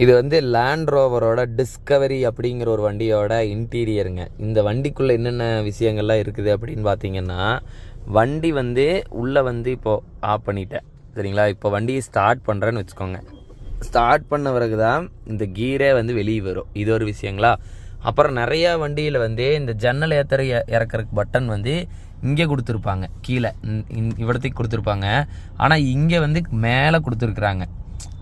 இது வந்து land ரோவரோட Discovery அப்படிங்கிற ஒரு வண்டியோட இன்டீரியருங்க. இந்த வண்டிக்குள்ளே என்னென்ன விஷயங்கள்லாம் இருக்குது அப்படின்னு பார்த்தீங்கன்னா, வண்டி வந்து உள்ளே வந்து இப்போது ஆஃப் பண்ணிட்டேன் சரிங்களா. இப்போ வண்டியை ஸ்டார்ட் பண்ணுறேன்னு வச்சுக்கோங்க. ஸ்டார்ட் பண்ண பிறகு தான் இந்த கீரே வந்து வெளியே வரும். இது ஒரு விஷயங்களா. அப்புறம் நிறையா வண்டியில் வந்து இந்த ஜன்னல் ஏற்றுற இறக்குறதுக்கு பட்டன் வந்து இங்கே கொடுத்துருப்பாங்க, கீழே இவ்வளோத்துக்கு கொடுத்துருப்பாங்க. ஆனால் இங்கே வந்து மேலே கொடுத்துருக்குறாங்க.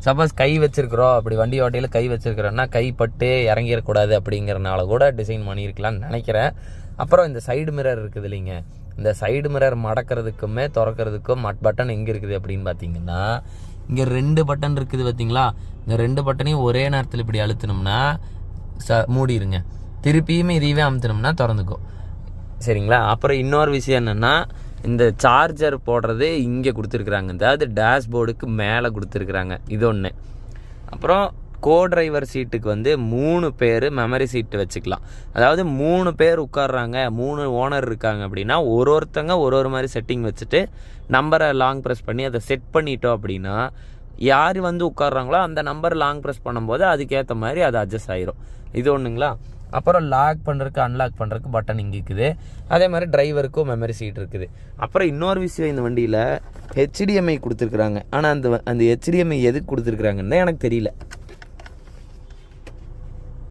சப்போஸ் கை வச்சுருக்குறோம், அப்படி வண்டி ஓட்டையில் கை வச்சுருக்குறோன்னா கை பட்டு இறங்கிடக்கூடாது அப்படிங்கிறனால கூட டிசைன் பண்ணியிருக்கலான்னு நினைக்கிறேன். அப்புறம் இந்த சைடு மிரர் இருக்குது இல்லைங்க, இந்த சைடு மிரர் மடக்கிறதுக்குமே திறக்கிறதுக்கும் பட்டன் எங்கே இருக்குது அப்படின்னு பார்த்தீங்கன்னா, இங்கே 2 பட்டன் இருக்குது பார்த்தீங்களா. இந்த 2 பட்டனையும் ஒரே நேரத்தில் இப்படி அழுத்தினோம்னா மூடிடுங்க. திருப்பியுமே இதையவே அமுத்தினோம்னா திறந்துக்கும் சரிங்களா. அப்புறம் இன்னொரு விஷயம் என்னென்னா, இந்த சார்ஜர் போடுறது இங்கே கொடுத்துருக்குறாங்க, அதாவது டேஷ்போர்டுக்கு மேலே கொடுத்துருக்குறாங்க. இது ஒன்று. அப்புறம் கோ டிரைவர் சீட்டுக்கு வந்து 3 பேர் மெமரி சீட்டு வச்சுக்கலாம். அதாவது 3 பேர் உட்காடுறாங்க, 3 ஓனர் இருக்காங்க அப்படின்னா ஒருத்தங்க ஒரு மாதிரி செட்டிங் வச்சுட்டு நம்பரை லாங் ப்ரெஸ் பண்ணி அதை செட் பண்ணிட்டோம் அப்படின்னா யார் வந்து உட்காடுறாங்களோ அந்த நம்பர் லாங் ப்ரெஸ் பண்ணும்போது அதுக்கேற்ற மாதிரி அது அட்ஜஸ்ட் ஆகிரும். இது ஒன்றுங்களா. அப்புறம் லாக் பண்ணுறதுக்கு அன்லாக் பண்ணுறதுக்கு பட்டன் இங்கே இருக்குது. அதே மாதிரி டிரைவருக்கும் மெமரி சீட் இருக்குது. அப்புறம் இன்னொரு விஷயம், இந்த வண்டியில் HDMI கொடுத்துருக்குறாங்க. ஆனால் அந்த HDMI எதுக்கு கொடுத்துருக்குறாங்கன்னு எனக்கு தெரியல.